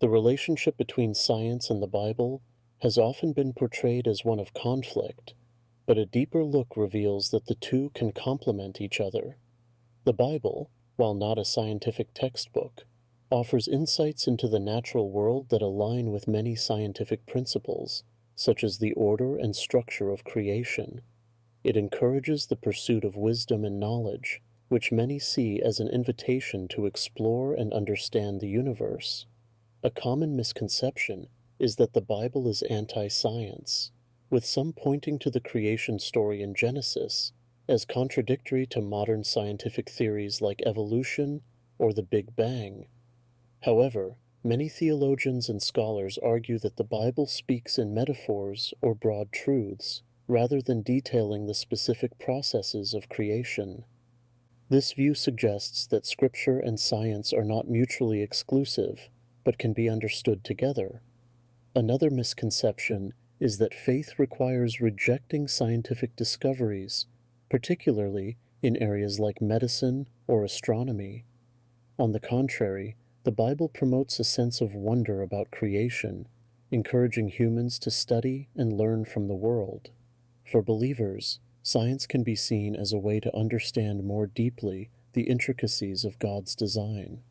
The relationship between science and the Bible has often been portrayed as one of conflict, but a deeper look reveals that the two can complement each other. The Bible, while not a scientific textbook, offers insights into the natural world that align with many scientific principles, such as the order and structure of creation. It encourages the pursuit of wisdom and knowledge, which many see as an invitation to explore and understand the universe. A common misconception is that the Bible is anti-science, with some pointing to the creation story in Genesis as contradictory to modern scientific theories like evolution or the Big Bang. However, many theologians and scholars argue that the Bible speaks in metaphors or broad truths, rather than detailing the specific processes of creation. This view suggests that Scripture and science are not mutually exclusive, but can be understood together. Another misconception is that faith requires rejecting scientific discoveries, particularly in areas like medicine or astronomy. On the contrary, the Bible promotes a sense of wonder about creation, encouraging humans to study and learn from the world. For believers, science can be seen as a way to understand more deeply the intricacies of God's design.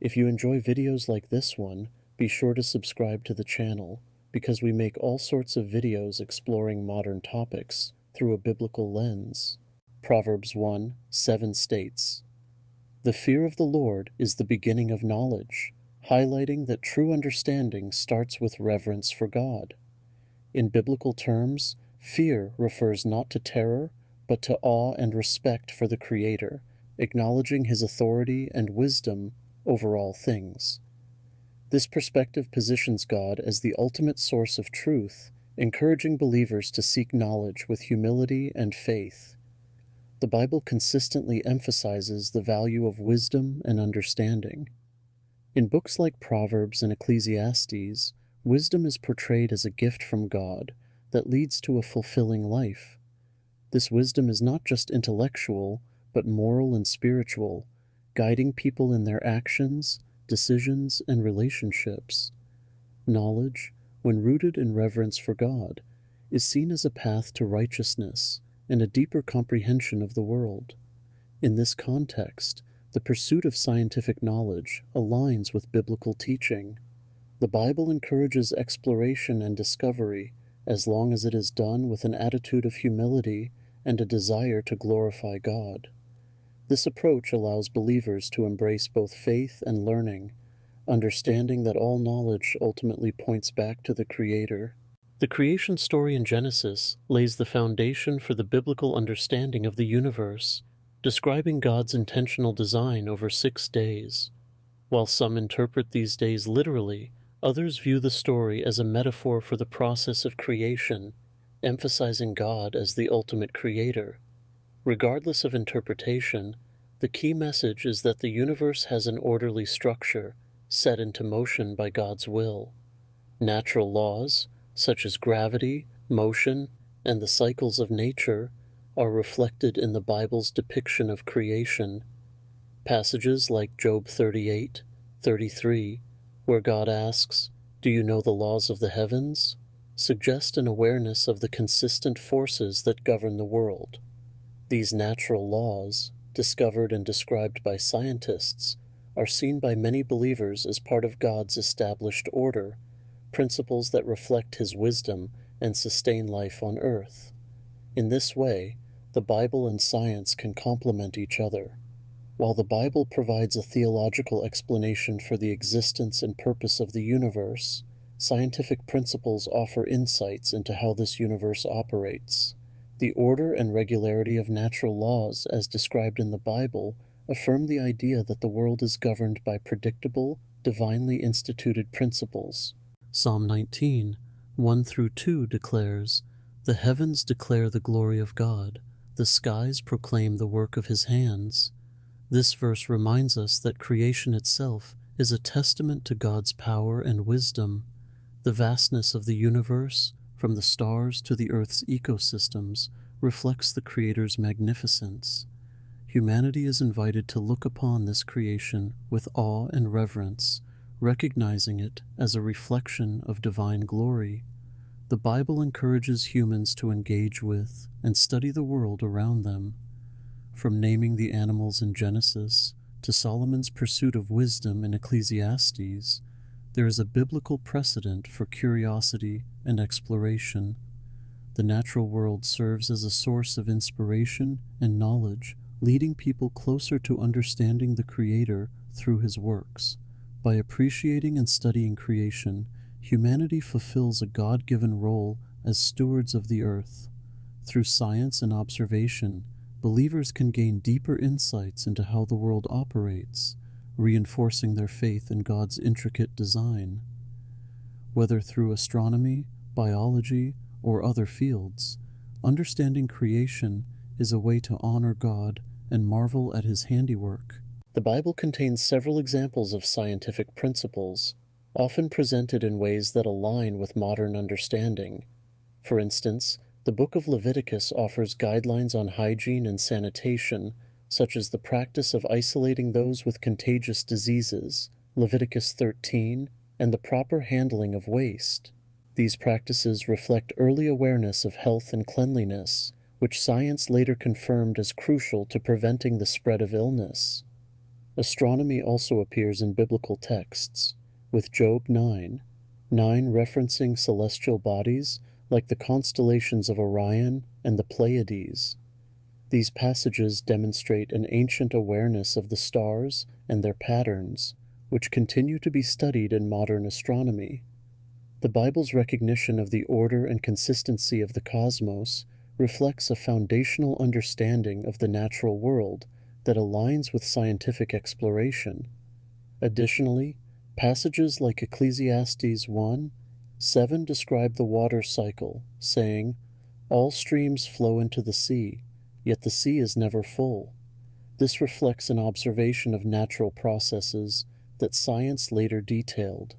If you enjoy videos like this one, be sure to subscribe to the channel, because we make all sorts of videos exploring modern topics through a biblical lens. Proverbs 1:7 states, "The fear of the Lord is the beginning of knowledge," highlighting that true understanding starts with reverence for God. In biblical terms, fear refers not to terror, but to awe and respect for the Creator, acknowledging His authority and wisdom over all things. This perspective positions God as the ultimate source of truth, encouraging believers to seek knowledge with humility and faith. The Bible consistently emphasizes the value of wisdom and understanding. In books like Proverbs and Ecclesiastes, wisdom is portrayed as a gift from God that leads to a fulfilling life. This wisdom is not just intellectual, but moral and spiritual, guiding people in their actions, decisions, and relationships. Knowledge, when rooted in reverence for God, is seen as a path to righteousness and a deeper comprehension of the world. In this context, the pursuit of scientific knowledge aligns with biblical teaching. The Bible encourages exploration and discovery as long as it is done with an attitude of humility and a desire to glorify God. This approach allows believers to embrace both faith and learning, understanding that all knowledge ultimately points back to the Creator. The creation story in Genesis lays the foundation for the biblical understanding of the universe, describing God's intentional design over 6 days. While some interpret these days literally, others view the story as a metaphor for the process of creation, emphasizing God as the ultimate creator. Regardless of interpretation, the key message is that the universe has an orderly structure set into motion by God's will. Natural laws, such as gravity, motion, and the cycles of nature, are reflected in the Bible's depiction of creation. Passages like Job 38:33, where God asks, "Do you know the laws of the heavens?" suggest an awareness of the consistent forces that govern the world. These natural laws, discovered and described by scientists, are seen by many believers as part of God's established order, principles that reflect His wisdom and sustain life on earth. In this way, the Bible and science can complement each other. While the Bible provides a theological explanation for the existence and purpose of the universe, scientific principles offer insights into how this universe operates. The order and regularity of natural laws, as described in the Bible, affirm the idea that the world is governed by predictable, divinely instituted principles. Psalm 19:1-2 declares, "The heavens declare the glory of God, the skies proclaim the work of His hands." This verse reminds us that creation itself is a testament to God's power and wisdom. The vastness of the universe, from the stars to the Earth's ecosystems, reflects the Creator's magnificence. Humanity is invited to look upon this creation with awe and reverence, recognizing it as a reflection of divine glory. The Bible encourages humans to engage with and study the world around them. From naming the animals in Genesis to Solomon's pursuit of wisdom in Ecclesiastes, there is a biblical precedent for curiosity and exploration. The natural world serves as a source of inspiration and knowledge, leading people closer to understanding the Creator through His works. By appreciating and studying creation, humanity fulfills a God-given role as stewards of the earth. Through science and observation, believers can gain deeper insights into how the world operates, reinforcing their faith in God's intricate design. Whether through astronomy, biology, or other fields, understanding creation is a way to honor God and marvel at His handiwork. The Bible contains several examples of scientific principles, often presented in ways that align with modern understanding. For instance, the book of Leviticus offers guidelines on hygiene and sanitation, such as the practice of isolating those with contagious diseases, Leviticus 13, and the proper handling of waste. These practices reflect early awareness of health and cleanliness, which science later confirmed as crucial to preventing the spread of illness. Astronomy also appears in biblical texts, with Job 9 referencing celestial bodies like the constellations of Orion and the Pleiades. These passages demonstrate an ancient awareness of the stars and their patterns, which continue to be studied in modern astronomy. The Bible's recognition of the order and consistency of the cosmos reflects a foundational understanding of the natural world that aligns with scientific exploration. Additionally, passages like Ecclesiastes 1:7 describe the water cycle, saying, "All streams flow into the sea, yet the sea is never full." This reflects an observation of natural processes that science later detailed.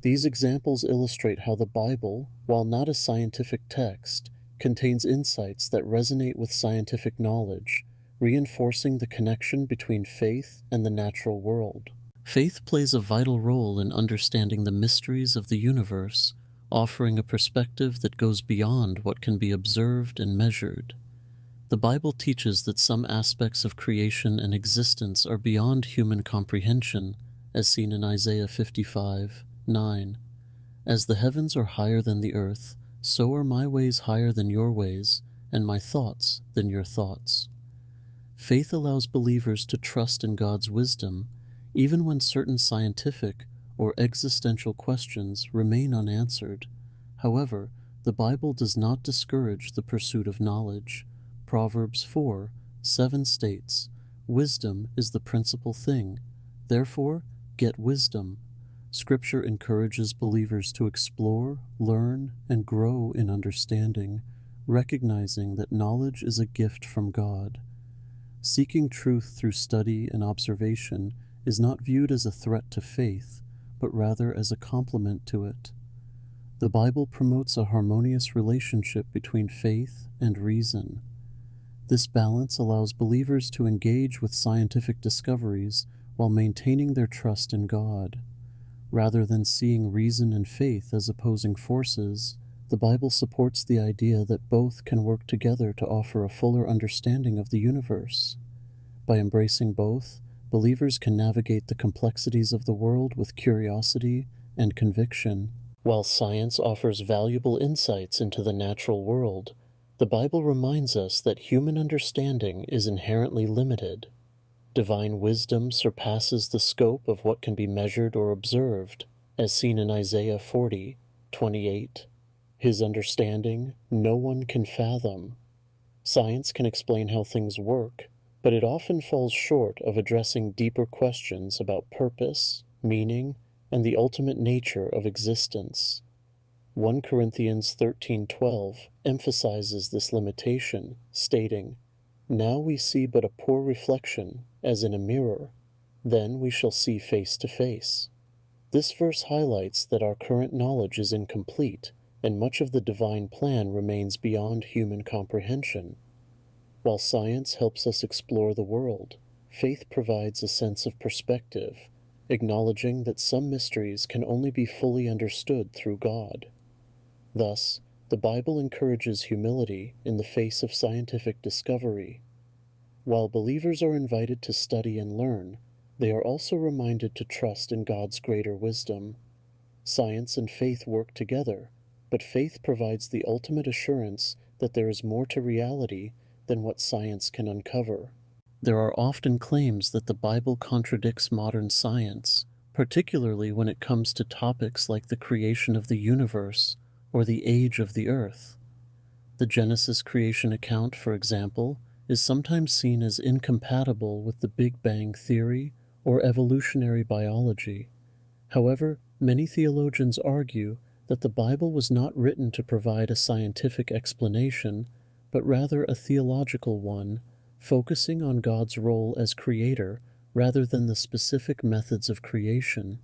These examples illustrate how the Bible, while not a scientific text, contains insights that resonate with scientific knowledge, reinforcing the connection between faith and the natural world. Faith plays a vital role in understanding the mysteries of the universe, offering a perspective that goes beyond what can be observed and measured. The Bible teaches that some aspects of creation and existence are beyond human comprehension, as seen in Isaiah 55:9. "As the heavens are higher than the earth, so are my ways higher than your ways, and my thoughts than your thoughts." Faith allows believers to trust in God's wisdom, even when certain scientific or existential questions remain unanswered. However, the Bible does not discourage the pursuit of knowledge. Proverbs 4:7 states, "Wisdom is the principal thing. Therefore, get wisdom." Scripture encourages believers to explore, learn, and grow in understanding, recognizing that knowledge is a gift from God. Seeking truth through study and observation is not viewed as a threat to faith, but rather as a complement to it. The Bible promotes a harmonious relationship between faith and reason. This balance allows believers to engage with scientific discoveries while maintaining their trust in God. Rather than seeing reason and faith as opposing forces, the Bible supports the idea that both can work together to offer a fuller understanding of the universe. By embracing both, believers can navigate the complexities of the world with curiosity and conviction. While science offers valuable insights into the natural world, the Bible reminds us that human understanding is inherently limited. Divine wisdom surpasses the scope of what can be measured or observed, as seen in Isaiah 40:28. "His understanding no one can fathom." Science can explain how things work, but it often falls short of addressing deeper questions about purpose, meaning, and the ultimate nature of existence. 1 Corinthians 13:12 emphasizes this limitation, stating, "Now we see but a poor reflection, as in a mirror. Then we shall see face to face." This verse highlights that our current knowledge is incomplete, and much of the divine plan remains beyond human comprehension. While science helps us explore the world, faith provides a sense of perspective. acknowledging that some mysteries can only be fully understood through God. Thus, the Bible encourages humility in the face of scientific discovery. While believers are invited to study and learn, they are also reminded to trust in God's greater wisdom. Science and faith work together, but faith provides the ultimate assurance that there is more to reality than what science can uncover. There are often claims that the Bible contradicts modern science, particularly when it comes to topics like the creation of the universe or the age of the earth. The Genesis creation account, for example, is sometimes seen as incompatible with the Big Bang theory or evolutionary biology. However, many theologians argue that the Bible was not written to provide a scientific explanation, but rather a theological one, focusing on God's role as creator rather than the specific methods of creation.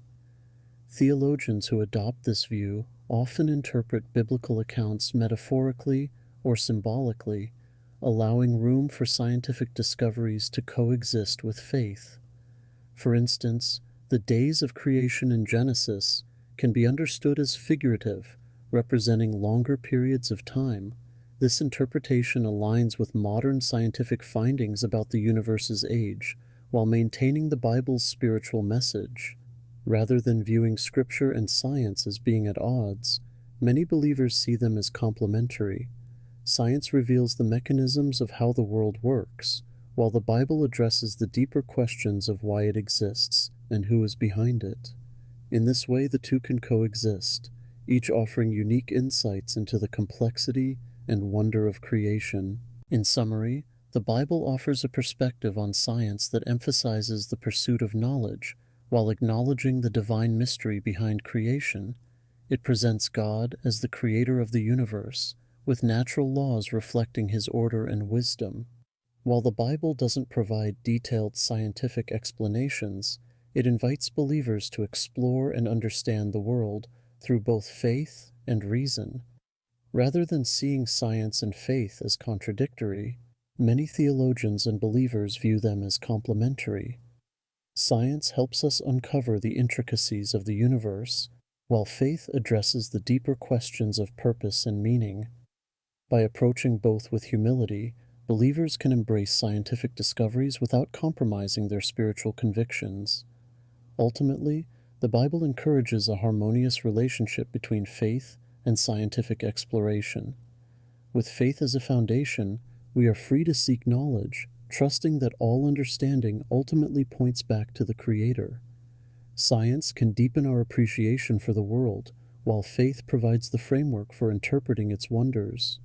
Theologians who adopt this view often interpret biblical accounts metaphorically or symbolically, allowing room for scientific discoveries to coexist with faith. For instance, the days of creation in Genesis can be understood as figurative, representing longer periods of time. This interpretation aligns with modern scientific findings about the universe's age, while maintaining the Bible's spiritual message. Rather than viewing Scripture and science as being at odds, many believers see them as complementary. Science reveals the mechanisms of how the world works, while the Bible addresses the deeper questions of why it exists and who is behind it. In this way, the two can coexist, each offering unique insights into the complexity and wonder of creation. In summary, the Bible offers a perspective on science that emphasizes the pursuit of knowledge while acknowledging the divine mystery behind creation. It presents God as the creator of the universe, with natural laws reflecting his order and wisdom. While the Bible doesn't provide detailed scientific explanations, it invites believers to explore and understand the world through both faith and reason. Rather than seeing science and faith as contradictory, many theologians and believers view them as complementary. Science helps us uncover the intricacies of the universe, while faith addresses the deeper questions of purpose and meaning. By approaching both with humility, believers can embrace scientific discoveries without compromising their spiritual convictions. Ultimately, the Bible encourages a harmonious relationship between faith and scientific exploration. With faith as a foundation, we are free to seek knowledge, trusting that all understanding ultimately points back to the Creator. Science can deepen our appreciation for the world, while faith provides the framework for interpreting its wonders.